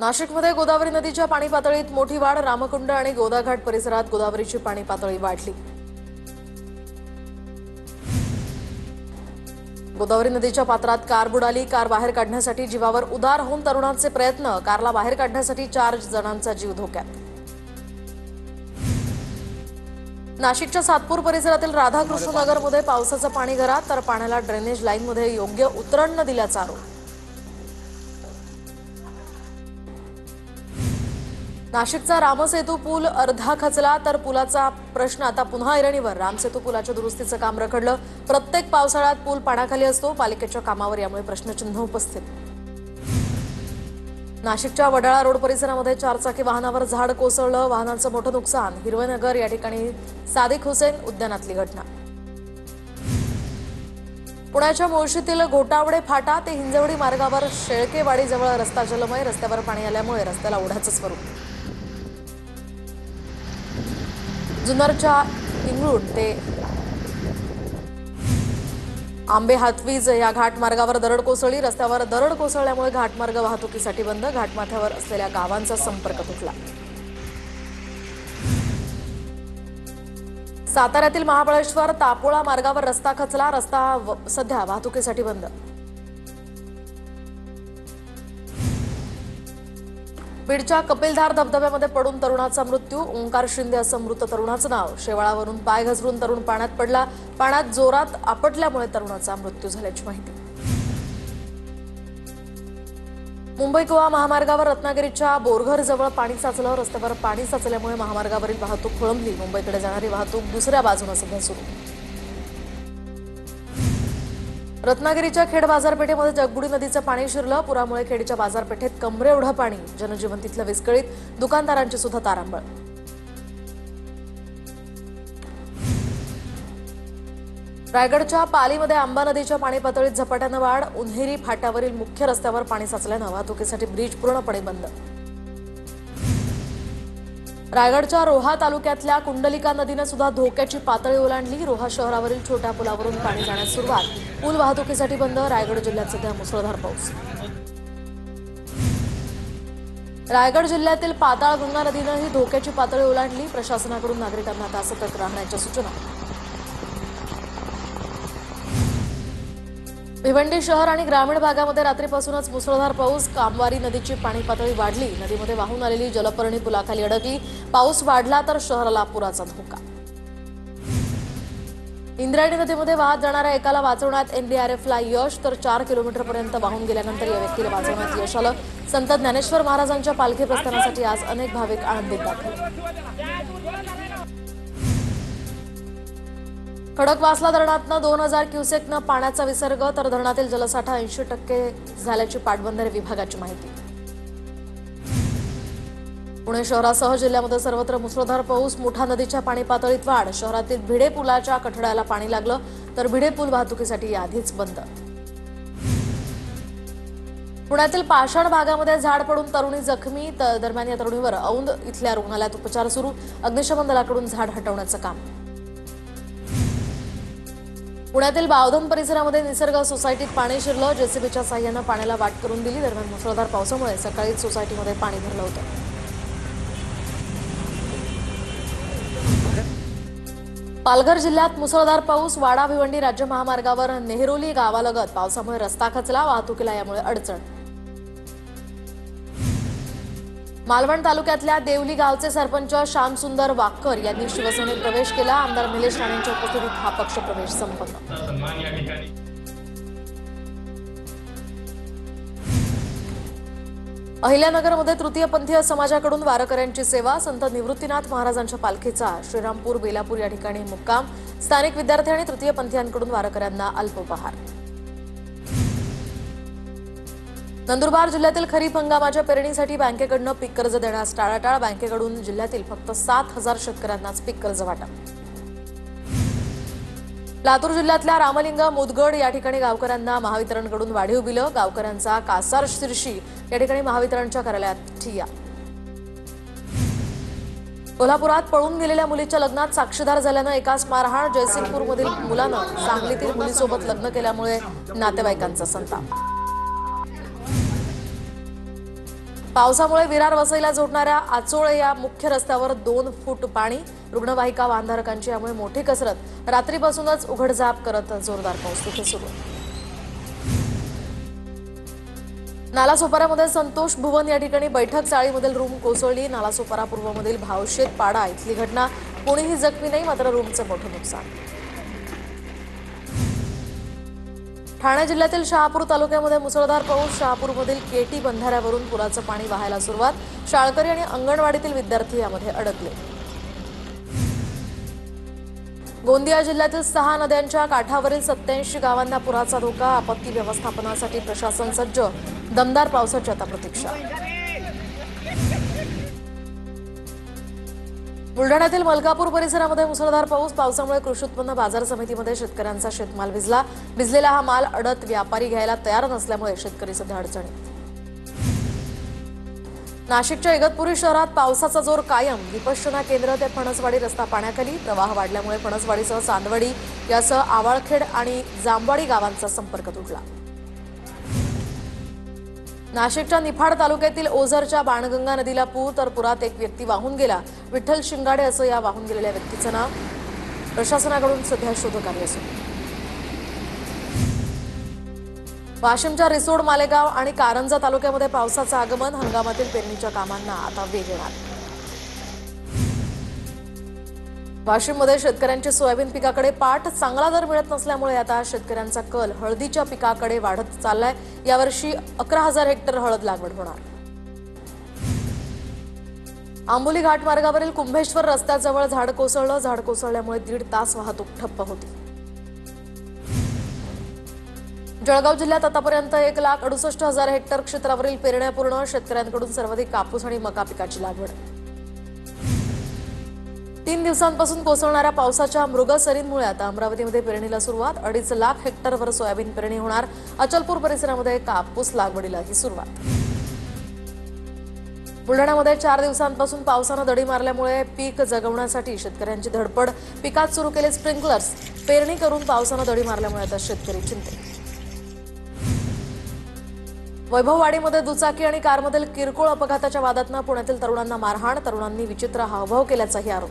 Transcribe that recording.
नाशिकमध्ये गोदावरी नदीच्या पाणी पातळीत मोठी वाढ। रामकुंड आणि गोदाघाट परिसरात गोदावरीची पाणी पातळी वाढली। गोदावरी नदीच्या पात्रात कार बुडाली। कार बाहेर काढण्यासाठी जीवावर उदार होऊन तरुणांचे प्रयत्न। कारला बाहेर काढण्यासाठी 4 जणांचा जीव धोक्यात। नाशिकच्या सातपूर परिसरातील राधाकृष्ण नगरमध्ये पावसाचं पाणी घरात, तर पाण्याला ड्रेनेज लाईनमध्ये योग्य उतरण न दिल्याचा आरोप। नाशिकचा रामसेतू पूल अर्धा खचला, तर पुलाचा प्रश्न आता पुन्हा ऐरणीवर। रामसेतू पुलाच्या दुरुस्तीचं काम रखडलं। प्रत्येक पावसाळ्यात पूल पाण्याखाली असतो। पालिकेच्या कामावर यामुळे प्रश्नचिन्ह उपस्थित। नाशिकच्या वडाळा रोड परिसरामध्ये 4 चाकी वाहनावर झाड कोसळलं। वाहनांचं मोठं नुकसान। हिरवेनगर या ठिकाणी सादिक हुसेन उद्यानातली घटना। पुण्याच्या मुळशीतील घोटावडे फाटा ते हिंजवडी मार्गावर शेळकेवाडीजवळ रस्ता जलमय। रस्त्यावर पाणी आल्यामुळे रस्त्याला ओढ्याचं स्वरूप। जुन्नरच्या इंगळूण ते आंबे हातवीज या घाटमार्गावर दरड कोसळली। रस्त्यावर दरड कोसळल्यामुळे घाटमार्ग वाहतुकीसाठी बंद। घाटमाथ्यावर असलेल्या गावांचा संपर्क तुटला। साताऱ्यातील महाबळेश्वर तापोळा मार्गावर रस्ता खचला। रस्ता सध्या वाहतुकीसाठी बंद। बीडच्या कपिलधार धबधब्यामध्ये पडून तरुणाचा मृत्यू। ओंकार शिंदे असं मृत तरुणाचं नाव। शेवाळावरून पाय घसरून तरुण पाण्यात पडला। पाण्यात जोरात आपटल्यामुळे तरुणाचा मृत्यू झाल्याची माहिती। मुंबई गोवा महामार्गावर रत्नागिरीच्या बोरघर जवळ पाणी साचलं। रस्त्यावर पाणी साचल्यामुळे महामार्गावरील वाहतूक खोळंबली। मुंबईकडे जाणारी वाहतूक दुसऱ्या बाजूने सध्या सुरू। रत्नागिरीच्या खेड बाजारपेठेमध्ये जगबुडी नदीचं पाणी शिरलं। पुरामुळे खेडच्या बाजारपेठेत कमरे एवढं पाणी। जनजीवन तिथलं विस्कळीत। दुकानदारांची सुद्धा तारांबळ। रायगडच्या पालीमध्ये आंबा नदीच्या पाणी पातळीत झपाट्यानं वाढ। उन्हेरी फाट्यावरील मुख्य रस्त्यावर पाणी साचल्यानं वाहतुकीसाठी ब्रिज पूर्णपणे बंद। रायगडच्या रोहा तालुक्यातल्या कुंडलिका नदीने सुद्धा धोक्याची पातळी ओलांडली। रोहा शहरावरील छोट्या पुलावरून पाणी जाण्यास सुरुवात। पूल वाहतुकीसाठी बंद। रायगड जिल्ह्यात सध्या मुसळधार पाऊस। रायगड जिल्ह्यातील पाताळगंगा नदीनेही धोक्याची पातळी ओलांडली। प्रशासनाकडून नागरिकांना आता सतर्क राहण्याच्या सूचना। भिवंडी शहर आणि ग्रामीण भागामध्ये रात्रीपासूनच मुसळधार पाऊस। कामवारी नदीची पाणी पातळी वाढली। नदीमध्ये वाहून आलेली जलपर्णी पुलाखाली अडकली। पाऊस वाढला तर शहराला पुराचा धोका। इंद्रायणी नदीमध्ये वाहत जाणाऱ्या एकाला वाचवण्यात एनडीआरएफला यश, तर 4 किलोमीटरपर्यंत वाहून गेल्यानंतर या व्यक्तीला वाचवण्यात यश आलं। संत ज्ञानेश्वर महाराजांच्या पालखी प्रस्थानासाठी आज अनेक भाविक आळंदीत दाखल। खडकवासला धरणातनं 2000 क्युसेकनं पाण्याचा विसर्ग, तर धरणातील जलसाठा 80% झाल्याची पाटबंधारे विभागाची माहिती। पुणे शहरासह जिल्ह्यामध्ये सर्वत्र मुसळधार पाऊस। मुठा नदीच्या पाणी पातळीत वाढ। शहरातील भिडे पुलाच्या कठड्याला पाणी लागलं, तर भिडे पूल वाहतुकीसाठी आधीच बंद। पुण्यातील पाषाण भागामध्ये झाड पडून तरुणी जखमी। दरम्यान या तरुणीवर औंध इथल्या रुग्णालयात उपचार सुरू। अग्निशमन दलाकडून झाड हटवण्याचं काम। पुण्यातील बावधन परिसरामध्ये निसर्ग सोसायटीत पाणी शिरलं। जेसीबीच्या साह्यानं पाण्याला वाट करून दिली। दरम्यान मुसळधार पावसामुळे सकाळीच सोसायटीमध्ये पाणी भरलं होतं। पालघर जिल्ह्यात मुसळधार पाऊस। वाडा भिवंडी राज्य महामार्गावर नेहरोली गावालगत पावसामुळे रस्ता खचला। वाहतुकीला यामुळे अडचण। मालवण तालुक्यातल्या देवली गावचे सरपंच श्यामसुंदर वाक्कर यांनी शिवसेनेत प्रवेश केला। आमदार निलेश राणेंच्या उपस्थितीत हा पक्ष प्रवेश संपन्न। अहिल्यानगरमध्ये तृतीयपंथीय समाजाकडून वारकऱ्यांची सेवा। संत निवृत्तीनाथ महाराजांच्या पालखीचा श्रीरामपूर बेलापूर या ठिकाणी मुक्काम। स्थानिक विद्यार्थी आणि तृतीयपंथीयांकडून वारकऱ्यांना अल्पोपहार। नंदुरबार जिल्ह्यातील खरीप हंगामाच्या पेरणीसाठी बँकेकडून पीक कर्ज देण्यास टाळाटाळ। बँकेकडून जिल्ह्यातील फक्त 7000 शेतकऱ्यांनाच पीक कर्ज वाटप। लातूर जिल्ह्यातल्या रामलिंग मुदगड या ठिकाणी गावकऱ्यांना महावितरणकडून वाढीव बिलं। गावकऱ्यांचा कासार शिरशी या ठिकाणी महावितरणच्या कार्यालयात ठिय्या। कोल्हापुरात पळून गेलेल्या मुलीच्या लग्नात साक्षीदार झाल्यानं एकाच मारहाण। जयसिंगपूरमधील मुलानं सांगलीतील मुलीसोबत लग्न केल्यामुळे नातेवाईकांचा संताप। पावसामुळे विरार वसईला जोडणाऱ्या आचोळे या मुख्य रस्त्यावर 2 फूट पाणी. रुग्णवाहिका वाहनधारकांची यामुळे मोठी कसरत. रात्रीपासूनच उघडझाप करत जोरदार पाऊस तिथे सुरू आहे. नालासोपाऱ्यामध्ये संतोष भुवन या ठिकाणी बैठक चाळीमधील रूम कोसळली. नालासोपारा पूर्वमधील भावशेत पाडा इथली घटना. कोणीही जखमी नाही, मात्र रूमचं मोठं नुकसान. ठाणे जिल्ह्यातील शहापूर तालुक्यामध्ये मुसळधार पाऊस. शहापूरमधील केटी बंधाऱ्यावरून पुराचं पाणी वाहायला सुरुवात. शाळकरी आणि अंगणवाडीतील विद्यार्थी यामध्ये अडकले. गोंदिया जिल्ह्यातील 6 नद्यांच्या काठावरील 87 गावांना पुराचा धोका. आपत्ती व्यवस्थापनासाठी प्रशासन सज्ज. दमदार पावसाची आता प्रतीक्षा. बुलढाण्यातील मलकापूर परिसरामध्ये मुसळधार पाऊस. पावसामुळे कृषी उत्पन्न बाजार समितीमध्ये शेतकऱ्यांचा शेतमाल भिजलेला हा माल अडत व्यापारी घ्यायला तयार नसल्यामुळे शेतकरी सध्या अडचणीत. नाशिकच्या इगतपुरी शहरात पावसाचा जोर कायम. विपश्यना केंद्र ते फणसवाडी रस्ता पाण्याखाली. प्रवाह वाढल्यामुळे फणसवाडीसह चांदवडी यासह आवाळखेड आणि जांभवाडी गावांचा संपर्क तुटला. नाशिकच्या निफाड तालुक्यातील ओझरच्या बाणगंगा नदीला पूर. तर पुरात एक व्यक्ती वाहून गेला. विठ्ठल शिंगाडे असं या वाहून गेलेल्या व्यक्तीचं नाव. प्रशासनाकडून सध्या शोधकार्य सुरू. वाशिमच्या रिसोड, मालेगाव आणि कारंजा तालुक्यामध्ये पावसाचं आगमन. हंगामातील पेरणीच्या कामांना आता वेग येणार. वाशिममध्ये शेतकऱ्यांची सोयाबीन पिकाकडे पाठ. चांगला दर मिळत नसल्यामुळे आता शेतकऱ्यांचा कल हळदीच्या पिकाकडे वाढत चाललाय. यावर्षी 11,000 हेक्टर हळद लागवड होणार. आंबोली घाट मार्गावरील कुंभेश्वर रस्त्याजवळ झाड कोसळलं. झाड कोसळल्यामुळे 1.5 तास वाहतूक ठप्प होती. जळगाव जिल्ह्यात आतापर्यंत 1,68,000 हेक्टर क्षेत्रावरील पेरण्या पूर्ण. शेतकऱ्यांकडून सर्वाधिक कापूस आणि मका पिकाची लागवड. 3 दिवसांपासून कोसळणाऱ्या पावसाच्या मृगसरींमुळे आता अमरावतीमध्ये पेरणीला सुरुवात. 2.5 लाख हेक्टरवर सोयाबीन पेरणी होणार. अचलपूर परिसरामध्ये कापूस लागवडीलाही सुरुवात. बुलढाण्यामध्ये 4 दिवसांपासून पावसानं दडी मारल्यामुळे पीक जगवण्यासाठी शेतकऱ्यांची धडपड. पिकात सुरू केले स्प्रिंकलर्स. पेरणी करून पावसानं दडी मारल्यामुळे आता शेतकरी चिंतेत. वैभववाडीमध्ये दुचाकी आणि कारमधील किरकोळ अपघाताच्या वादातनं पुण्यातील तरुणांना मारहाण. तरुणांनी विचित्र हावभाव केल्याचाही आरोप.